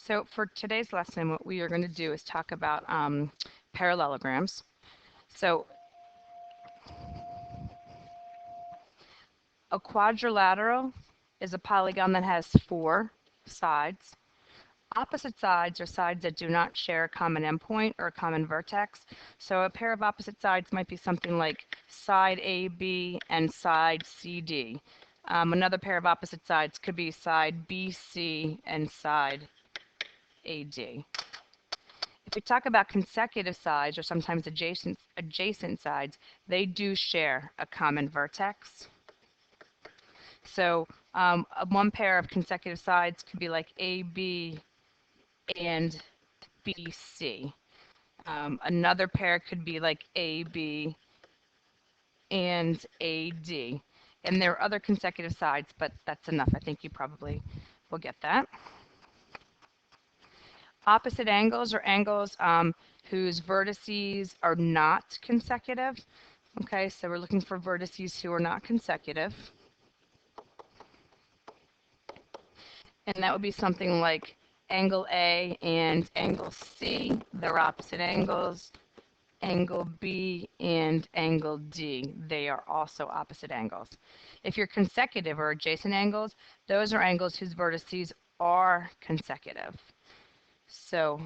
So for today's lesson, what we are going to do is talk about parallelograms. So a quadrilateral is a polygon that has four sides. Opposite sides are sides that do not share a common endpoint or a common vertex. So a pair of opposite sides might be something like side AB and side CD. Another pair of opposite sides could be side BC and side AD. If we talk about consecutive sides or sometimes adjacent sides, they do share a common vertex. So one pair of consecutive sides could be like AB and BC. Another pair could be like AB and AD. And there are other consecutive sides, but that's enough. I think you probably will get that. Opposite angles are angles whose vertices are not consecutive. Okay, so we're looking for vertices who are not consecutive. And that would be something like angle A and angle C. They're opposite angles. Angle B and angle D. They are also opposite angles. If you're consecutive or adjacent angles, those are angles whose vertices are consecutive. So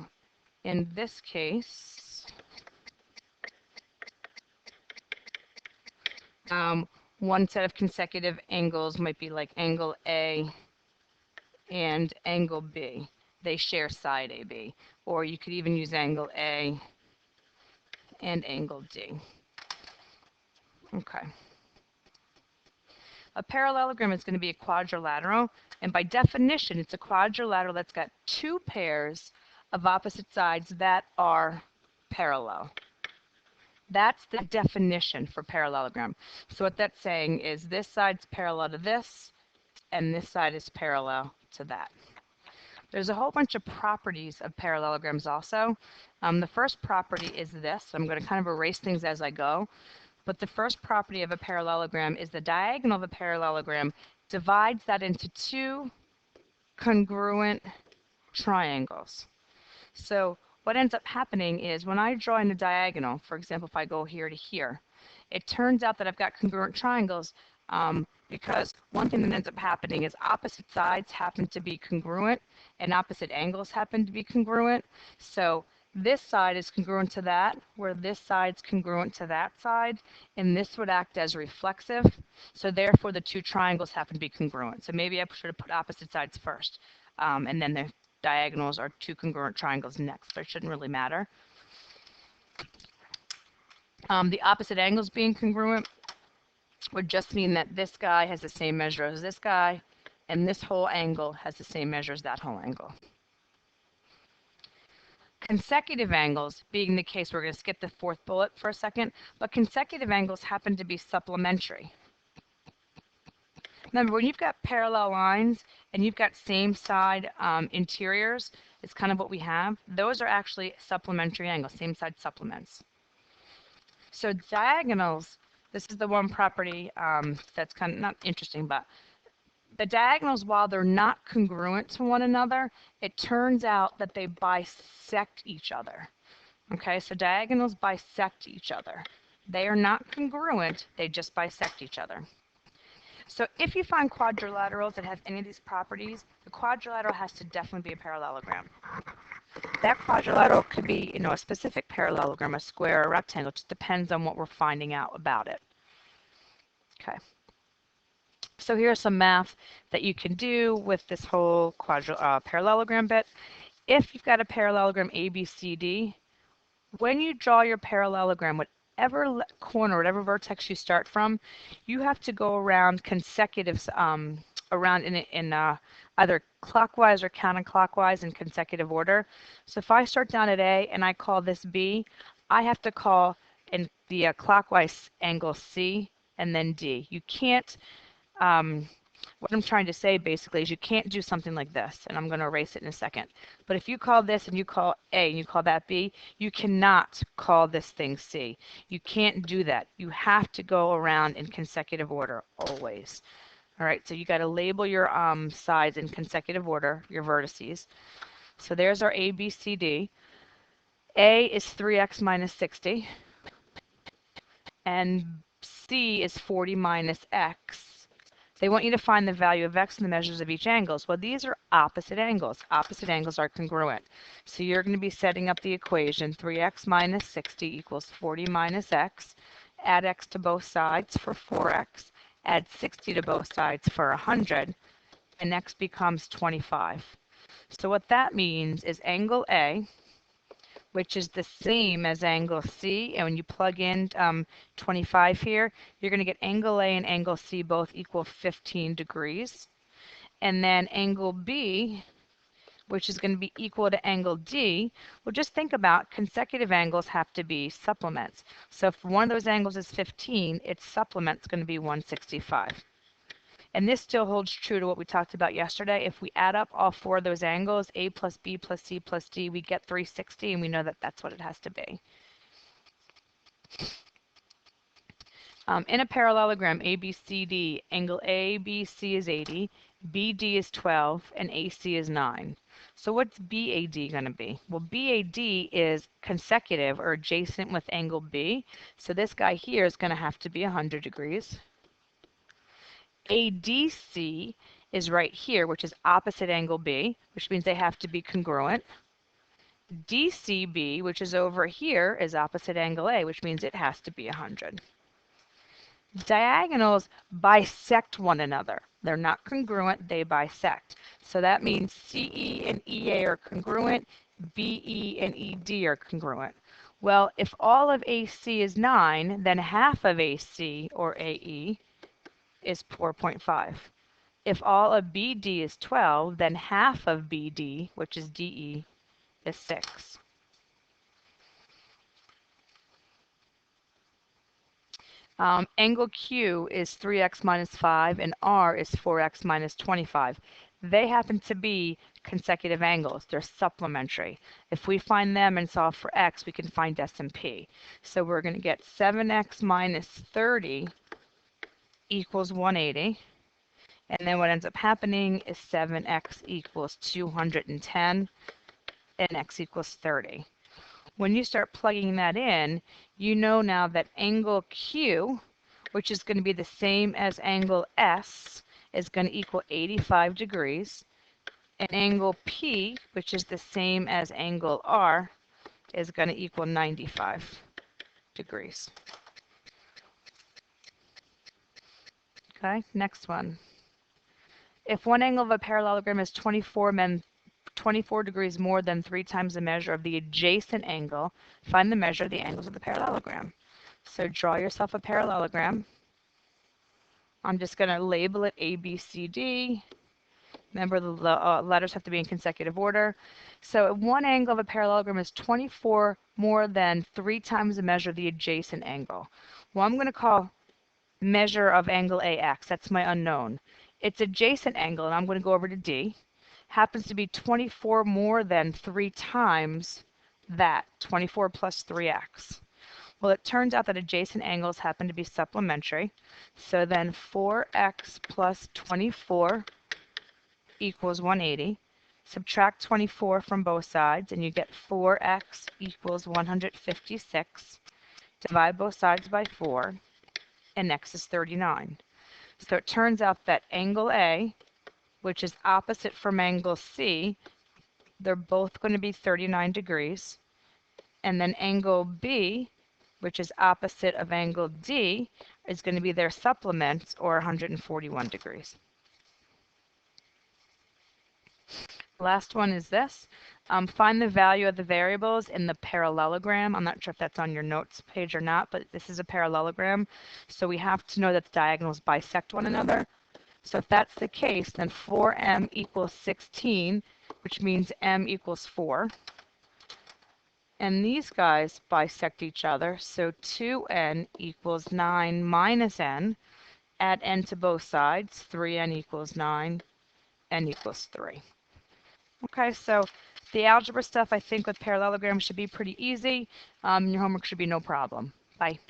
in this case, one set of consecutive angles might be like angle A and angle B. They share side AB. Or you could even use angle A and angle D. Okay. A parallelogram is going to be a quadrilateral, and by definition, it's a quadrilateral that's got two pairs of opposite sides that are parallel. That's the definition for parallelogram. So what that's saying is this side's parallel to this, and this side is parallel to that. There's a whole bunch of properties of parallelograms also. The first property is this. I'm going to kind of erase things as I go. But the first property of a parallelogram is the diagonal of a parallelogram divides that into two congruent triangles. So what ends up happening is when I draw in a diagonal, for example, if I go here to here, it turns out that I've got congruent triangles because one thing that ends up happening is opposite sides happen to be congruent and opposite angles happen to be congruent. So this side is congruent to that, where this side's congruent to that side, and this would act as reflexive. So therefore, the two triangles happen to be congruent. So maybe I should have put opposite sides first, and then the diagonals are two congruent triangles next. So it shouldn't really matter. The opposite angles being congruent would just mean that this guy has the same measure as this guy, and this whole angle has the same measure as that whole angle. Consecutive angles being the case, we're going to skip the fourth bullet for a second, but consecutive angles happen to be supplementary. Remember, when you've got parallel lines and you've got same side interiors, it's kind of what we have. Those are actually supplementary angles, same side supplements. So diagonals, this is the one property that's kind of not interesting, but the diagonals, while they're not congruent to one another, it turns out that they bisect each other. Okay, so diagonals bisect each other. They are not congruent, they just bisect each other. So if you find quadrilaterals that have any of these properties, the quadrilateral has to definitely be a parallelogram. That quadrilateral could be, a specific parallelogram, a square or a rectangle. It just depends on what we're finding out about it. Okay. So here's some math that you can do with this whole parallelogram bit. If you've got a parallelogram ABCD, when you draw your parallelogram, whatever corner, whatever vertex you start from, you have to go around consecutive, around in either clockwise or counterclockwise in consecutive order. So if I start down at A and I call this B, I have to call in the clockwise angle C and then D. You can't, what I'm trying to say basically is you can't do something like this, and I'm going to erase it in a second. But if you call this and you call A and you call that B, you cannot call this thing C. You can't do that. You have to go around in consecutive order always. All right, so you got to label your sides in consecutive order, your vertices. So there's our A, B, C, D. A is 3x minus 60, and C is 40 minus x. They want you to find the value of x and the measures of each angle. Well, these are opposite angles. Opposite angles are congruent. So you're going to be setting up the equation 3x minus 60 equals 40 minus x. Add x to both sides for 4x. Add 60 to both sides for 100. And x becomes 25. So what that means is angle A, which is the same as angle C, and when you plug in 25 here, you're going to get angle A and angle C both equal 15 degrees. And then angle B, which is going to be equal to angle D, well, just think about consecutive angles have to be supplements. So if one of those angles is 15, its supplement's going to be 165. And this still holds true to what we talked about yesterday. If we add up all four of those angles, A plus B plus C plus D, we get 360, and we know that that's what it has to be. In a parallelogram ABCD, angle ABC is 80, BD is 12, and AC is 9. So what's BAD going to be? Well, BAD is consecutive or adjacent with angle B. So this guy here is going to have to be 100 degrees. ADC is right here, which is opposite angle B, which means they have to be congruent. DCB, which is over here, is opposite angle A, which means it has to be 100. Diagonals bisect one another. They're not congruent, they bisect. So that means CE and EA are congruent, BE and ED are congruent. Well, if all of AC is 9, then half of AC, or AE, is 4.5. If all of BD is 12, then half of BD, which is DE, is 6. Angle Q is 3x minus 5, and R is 4x minus 25. They happen to be consecutive angles. They're supplementary. If we find them and solve for x, we can find S and P. So we're going to get 7x minus 30 equals 180. And then what ends up happening is 7x equals 210, and x equals 30. When you start plugging that in, you know now that angle Q, which is going to be the same as angle S, is going to equal 85 degrees. And angle P, which is the same as angle R, is going to equal 95 degrees. Okay, next one. If one angle of a parallelogram is 24 degrees more than 3 times the measure of the adjacent angle, find the measure of the angles of the parallelogram. So draw yourself a parallelogram. I'm just going to label it A, B, C, D. Remember, the letters have to be in consecutive order. So one angle of a parallelogram is 24 more than 3 times the measure of the adjacent angle. Well, I'm going to call measure of angle AX. That's my unknown. Its adjacent angle, and I'm going to go over to D, happens to be 24 more than 3 times that, 24 plus 3x. Well, it turns out that adjacent angles happen to be supplementary. So then 4x plus 24 equals 180. Subtract 24 from both sides, and you get 4x equals 156. Divide both sides by 4, and x is 39. So it turns out that angle A, which is opposite from angle C, they're both going to be 39 degrees. And then angle B, which is opposite of angle D, is going to be their supplements, or 141 degrees. Last one is this. Find the value of the variables in the parallelogram. I'm not sure if that's on your notes page or not, but this is a parallelogram. So we have to know that the diagonals bisect one another. So if that's the case, then 4m equals 16, which means m equals 4. And these guys bisect each other, so 2n equals 9 minus n. Add n to both sides, 3n equals 9, n equals 3. Okay, so the algebra stuff, I think, with parallelograms should be pretty easy. Your homework should be no problem. Bye.